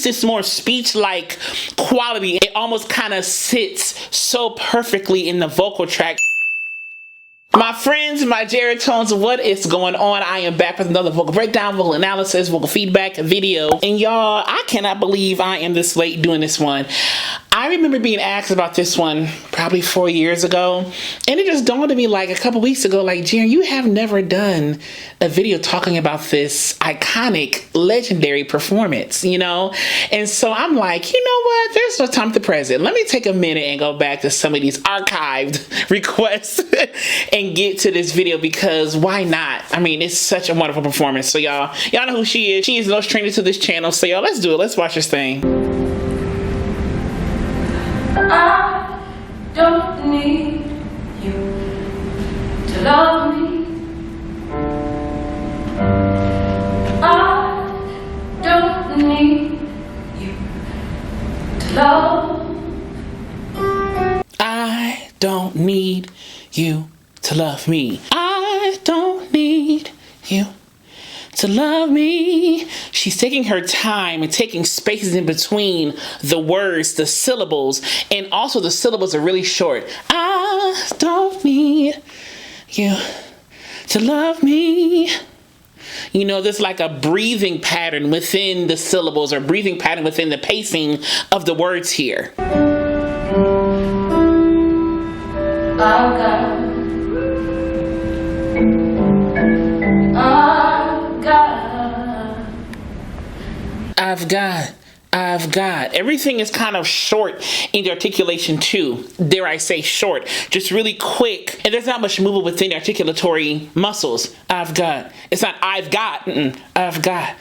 release this more speech-like quality. It almost kind of sits so perfectly in the vocal track. My friends, my Jeritones, what is going on? I am back with another vocal breakdown, vocal analysis, vocal feedback video. And y'all, I cannot believe I am this late doing this one. I remember being asked about this one probably 4 years ago. And it just dawned on me like a couple weeks ago, like, Jaren, you have never done a video talking about this iconic, legendary performance, you know? And so I'm like, you know what? There's no time to present. Let me take a minute and go back to some of these archived requests and get to this video, because why not? I mean, it's such a wonderful performance. So y'all know who she is. She is no stranger to this channel. So y'all, let's do it. Let's watch this thing. I don't need you to love me. I don't need you to love. I don't need you to love me. I don't need you to love me. She's taking her time and taking spaces in between the words, the syllables, and also the syllables are really short. I don't need you to love me. You know, there's like a breathing pattern within the syllables, or breathing pattern within the pacing of the words here. I've got. Everything is kind of short in the articulation too. Dare I say short, just really quick. And there's not much movement within the articulatory muscles. I've got. It's not I've got. I've got.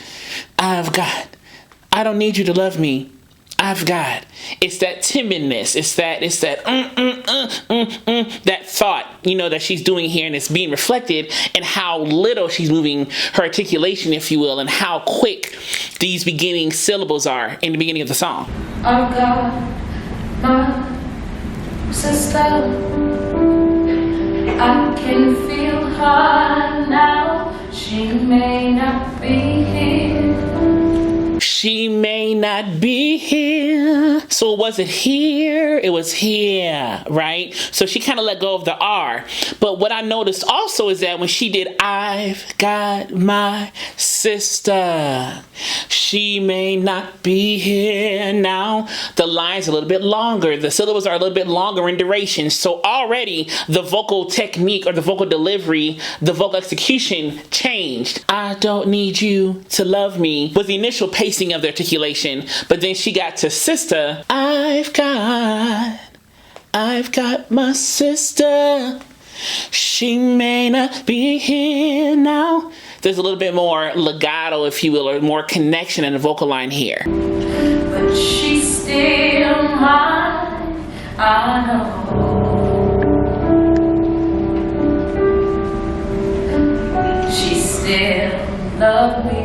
I don't need you to love me. I've got. It's that timidness. It's that that thought, you know, that she's doing here, and it's being reflected in how little she's moving her articulation, if you will, and how quick these beginning syllables are in the beginning of the song. I've got my sister. I can feel her now. She may not be here. She may not be here. So was it here? It was here, right? So she kind of let go of the R. But what I noticed also is that when she did I've got my sister, she may not be here now, the line's a little bit longer. The syllables are a little bit longer in duration. So already the vocal technique, or the vocal delivery, the vocal execution changed. I don't need you to love me was the initial pacing of the articulation, but then she got to sister. I've got my sister. She may not be here now. There's a little bit more legato, if you will, or more connection in the vocal line here. But she's still mine, I know. She still loves me.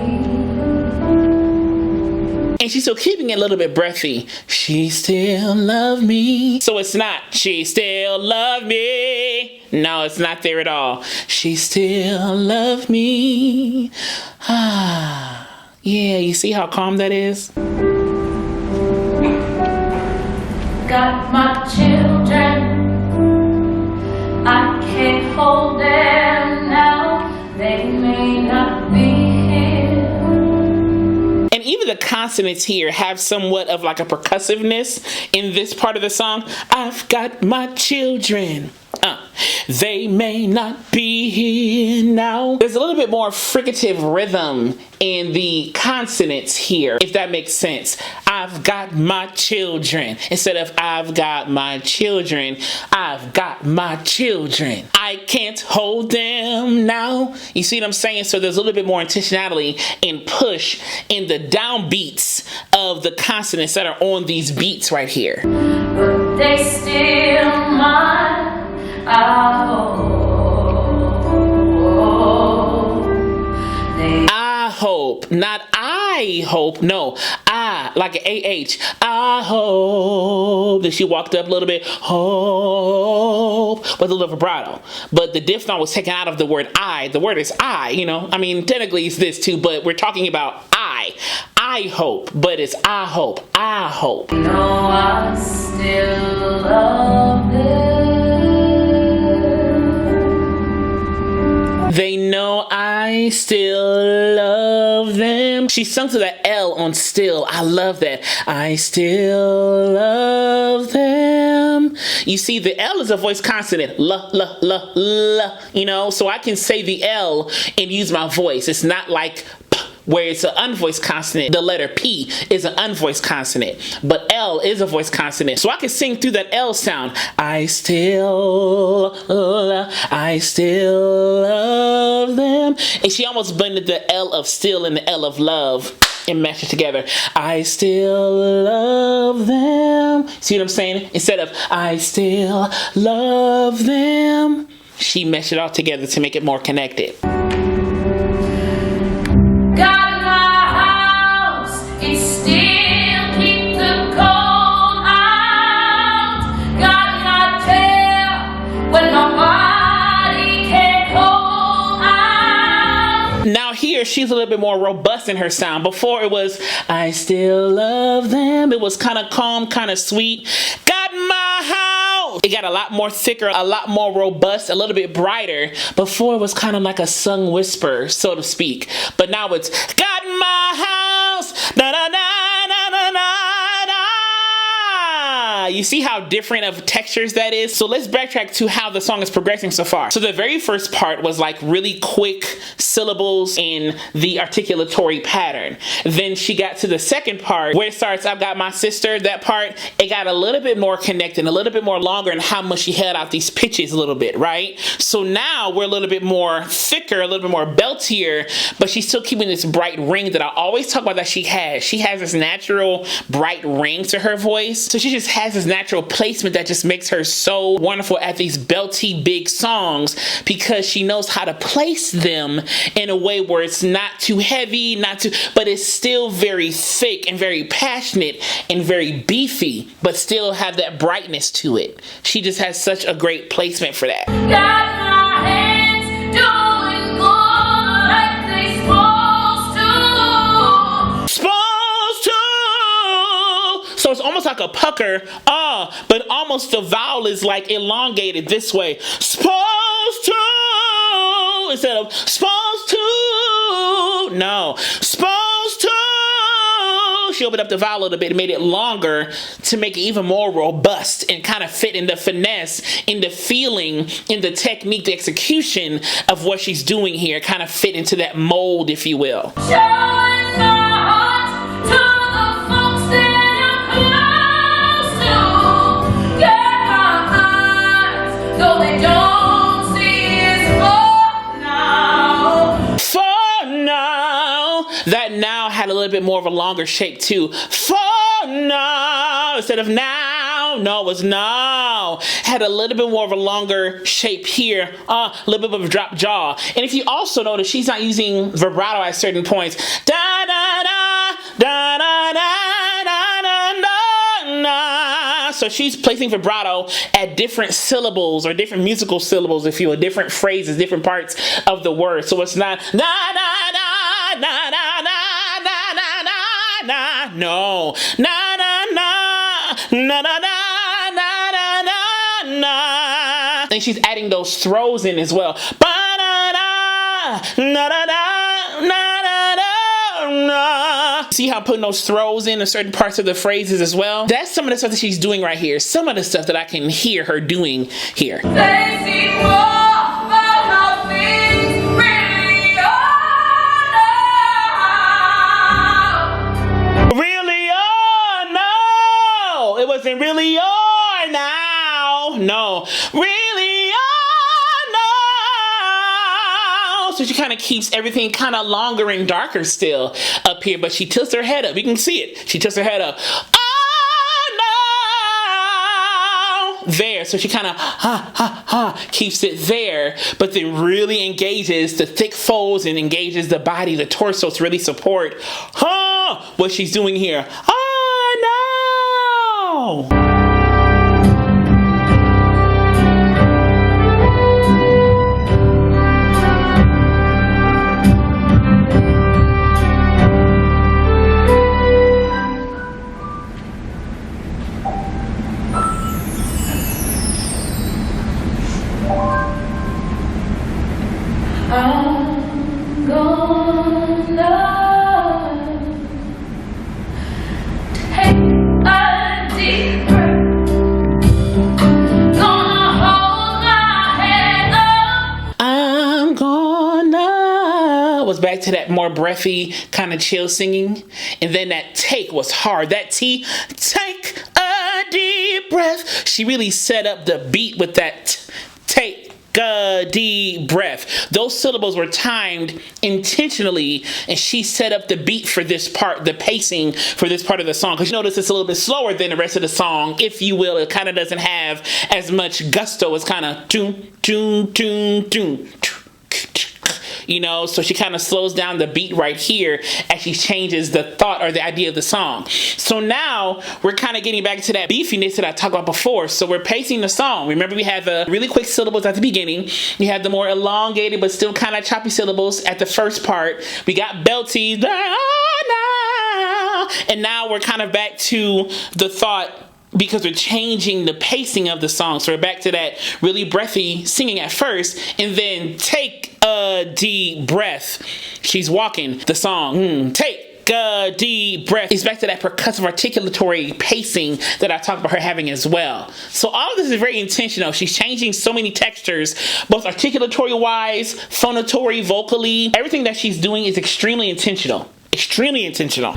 And she's still keeping it a little bit breathy. She still love me. So it's not, she still love me. No, it's not there at all. She still love me. Ah, yeah, you see how calm that is? Got my children. I can't hold them now. They may not be here. And even the consonants here have somewhat of like a percussiveness in this part of the song. I've got my children. They may not be here now. There's a little bit more fricative rhythm in the consonants here, if that makes sense. I've got my children. Instead of I've got my children, I've got my children. I can't hold them now. You see what I'm saying? So there's a little bit more intentionality and push in the downbeats of the consonants that are on these beats right here. But they still mine. I hope, not I hope, no, I, like an AH, I hope. Then she walked up a little bit, hope, with a little vibrato. But the diphthong was taken out of the word I. The word is I, you know, I mean, technically it's this too, but we're talking about I I hope, but it's I hope, I hope. No, I still love them. They know I still love them. She sung to the L on still. I love that. I still love them. You see, the L is a voice consonant. La, la, la, la. You know, so I can say the L and use my voice. It's not like where it's an unvoiced consonant. The letter P is an unvoiced consonant, but L is a voiced consonant. So I can sing through that L sound. I still love them. And she almost blended the L of still and the L of love and mashed it together. I still love them. See what I'm saying? Instead of I still love them, she meshed it all together to make it more connected. Now here, she's a little bit more robust in her sound. Before it was, I still love them. It was kind of calm, kind of sweet. Got my house. It got a lot more thicker, a lot more robust, a little bit brighter. Before it was kind of like a sung whisper, so to speak. But now it's, got my house. Da, da, da, da, da, da, da. You see how different of textures that is? So let's backtrack to how the song is progressing so far. So the very first part was like really quick syllables in the articulatory pattern. Then she got to the second part where it starts, I've got my sister. That part, it got a little bit more connected, a little bit more longer in how much she held out these pitches a little bit, right? So now we're a little bit more thicker, a little bit more beltier, but she's still keeping this bright ring that I always talk about that she has. She has this natural bright ring to her voice. So she just has this natural placement that just makes her so wonderful at these belty big songs because she knows how to place them in a way where it's not too heavy, but it's still very thick and very passionate and very beefy, but still have that brightness to it. She just has such a great placement for that. Got my hands doing good like they supposed to. So it's almost like a pucker, but almost the vowel is like elongated this way. Supposed to, instead of supposed to, no, supposed to. She opened up the vowel a little bit and made it longer to make it even more robust and kind of fit in the finesse, in the feeling, in the technique, the execution of what she's doing here, kind of fit into that mold, if you will. Showing my heart to the folks that I'm close to. Get my eyes, though they don't see it's for now. For now. That now had a little bit more of a longer shape too. For now, instead of now, no, it was now. Had a little bit more of a longer shape here, a little bit of a drop jaw. And if you also notice, she's not using vibrato at certain points. Da da da da da da da da da. So she's placing vibrato at different syllables or different musical syllables, if you will, different phrases, different parts of the word. So it's not da da da da da. No, na na na na na na na na na. And she's adding those throws in as well. Ba na na na na na na na. See how I'm putting those throws in certain parts of the phrases as well? That's some of the stuff that she's doing right here. Some of the stuff that I can hear her doing here. They see more about how things really are now. Really are now. It wasn't really are now. No, really are now. So she kind of keeps everything kind of longer and darker still up here, but she tilts her head up. You can see it. She tilts her head up. There, so she kind of keeps it there, but then really engages the thick folds and engages the body, the torso to really support what she's doing here. Oh no! goes back to that more breathy kind of chill singing. And then that take was hard. That T, take a deep breath. She really set up the beat with that take a deep breath. Those syllables were timed intentionally, and she set up the beat for this part, the pacing for this part of the song. Because you notice it's a little bit slower than the rest of the song, if you will. It kind of doesn't have as much gusto. It's kind of doom, doom, doom, doom. You know, so she kind of slows down the beat right here as she changes the thought or the idea of the song. So now we're kind of getting back to that beefiness that I talked about before. So we're pacing the song. Remember, we had the really quick syllables at the beginning. We had the more elongated but still kind of choppy syllables at the first part. We got belties. And now we're kind of back to the thought, because we're changing the pacing of the song. So we're back to that really breathy singing at first, and then take a deep breath. She's walking the song. Take a deep breath. It's back to that percussive articulatory pacing that I talked about her having as well. So all of this is very intentional. She's changing so many textures, both articulatory wise, phonatory, vocally. Everything that she's doing is extremely intentional. Extremely intentional.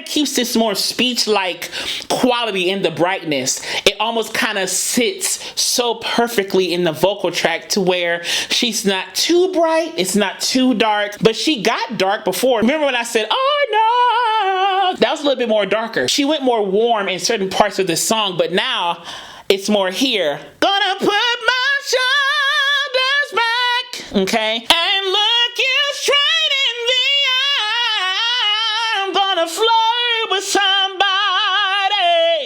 Keeps this more speech-like quality in the brightness. It almost kind of sits so perfectly in the vocal track to where she's not too bright, it's not too dark, but she got dark before. Remember when I said, oh no, that was a little bit more darker. She went more warm in certain parts of the song, but now it's more here. Gonna put my shoulders back, okay, and look you straight in the eye. I'm gonna flirt with somebody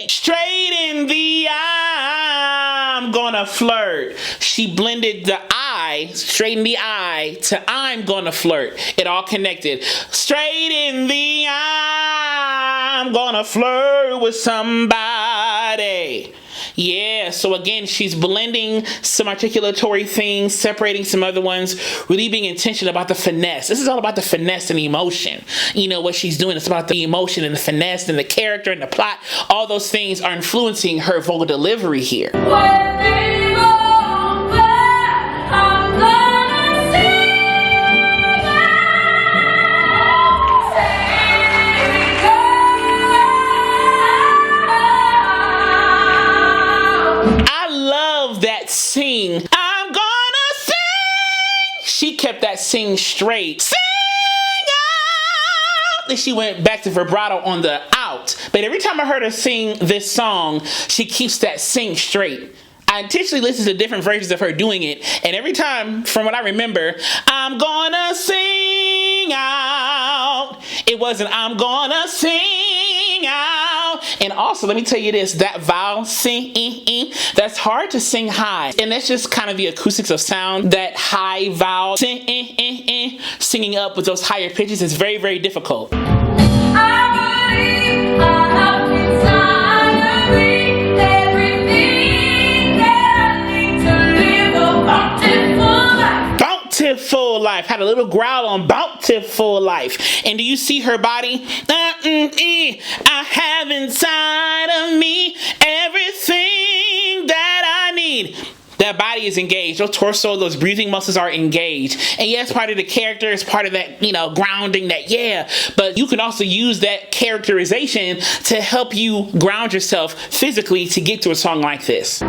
straight in the eye. I'm gonna flirt. She blended the I, straight in the eye, to I'm gonna flirt. It all connected. Straight in the eye, I'm gonna flirt with somebody. Yeah, so again, she's blending some articulatory things, separating some other ones, really being intentional about the finesse. This is all about the finesse and the emotion. You know, what she's doing, it's about the emotion and the finesse and the character and the plot. All those things are influencing her vocal delivery here. Sing, I'm gonna sing. She kept that sing straight. Sing out. Then she went back to vibrato on the out. But every time I heard her sing this song, she keeps that sing straight. I intentionally listened to different versions of her doing it, and every time, from what I remember, I'm gonna sing out. It wasn't I'm gonna sing out. And also, let me tell you this, that vowel, sing, that's hard to sing high. And that's just kind of the acoustics of sound. That high vowel, sing, singing up with those higher pitches is very, very difficult. I believe I have inside of me everything that I need to live a bountiful life. Bountiful life. Had a little growl on bountiful life. And do you see her body? I have inside of me everything that I need. That body is engaged. Those torso, those breathing muscles are engaged. And yes, part of the character is part of that, you know, grounding, that, yeah. But you can also use that characterization to help you ground yourself physically to get to a song like this.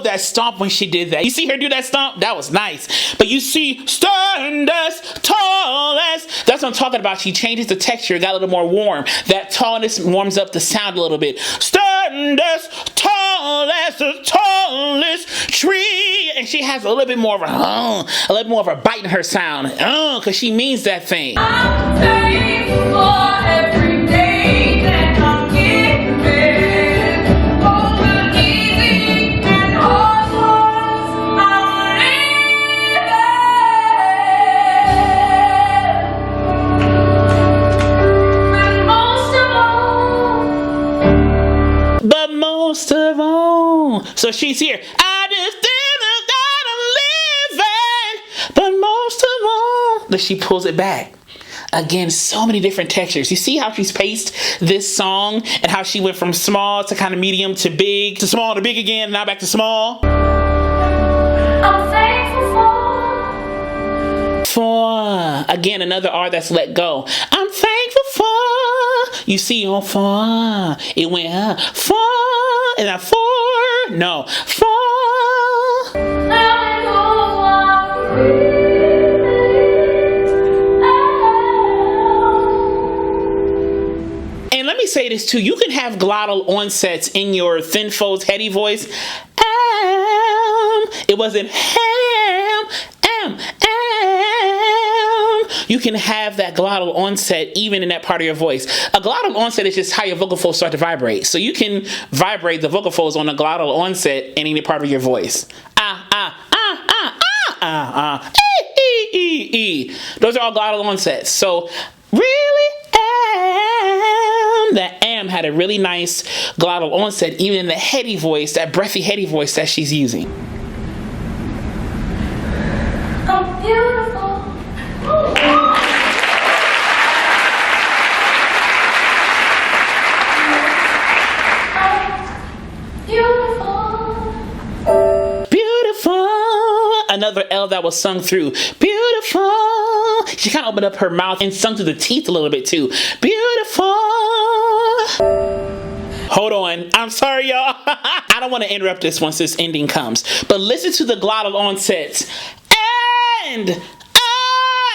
That stomp when she did that. You see her do that stomp? That was nice. But you see, sternest, tallest. That's what I'm talking about. She changes the texture, got a little more warm. That tallness warms up the sound a little bit. Sternest, tallest, the tallest tree. And she has a little bit more of a little bit more of a bite in her sound. Because she means that thing. I'm thankful for every day that I'm given. So she's here. I just didn't living, but most of all, that she pulls it back. Again, so many different textures. You see how she's paced this song and how she went from small to kind of medium to big to small to big again, and now back to small. I'm thankful For, again, another R that's let go. I'm thankful for, you see on for, it went for, and that for, no, for. Now we go on. And let me say this too, you can have glottal onsets in your thin folds, heady voice. It wasn't ham, am. You can have that glottal onset even in that part of your voice. A glottal onset is just how your vocal folds start to vibrate. So you can vibrate the vocal folds on a glottal onset in any part of your voice. E. Those are all glottal onsets. So really am. That am had a really nice glottal onset even in the heady voice, that breathy heady voice that she's using. I'm beautiful. Beautiful. Another L that was sung through. Beautiful. She kind of opened up her mouth and sung through the teeth a little bit too. Beautiful. Hold on. I'm sorry, y'all. I don't want to interrupt this once this ending comes. But listen to the glottal onsets. And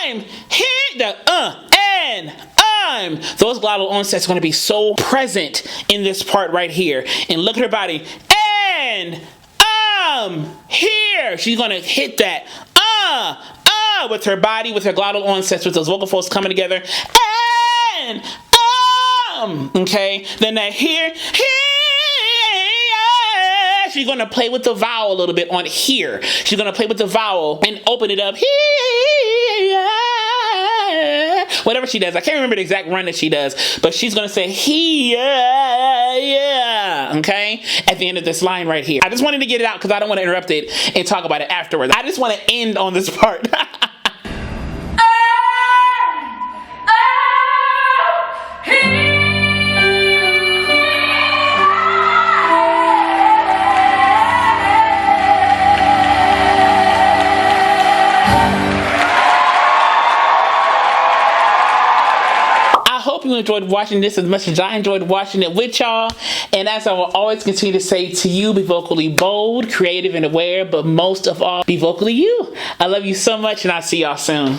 I'm here. And I'm. Those glottal onsets are going to be so present in this part right here. And look at her body. And here. She's going to hit that. With her body, with her glottal onsets, with those vocal folds coming together. And okay. Then that here. She's going to play with the vowel a little bit on here. She's going to play with the vowel and open it up here. Whatever she does. I can't remember the exact run that she does, but she's going to say here, yeah, okay, at the end of this line right here. I just wanted to get it out because I don't want to interrupt it and talk about it afterwards. I just want to end on this part. You enjoyed watching this as much as I enjoyed watching it with y'all. And as I will always continue to say to you, be vocally bold, creative, and aware, but most of all, be vocally you. I love you so much, and I'll see y'all soon.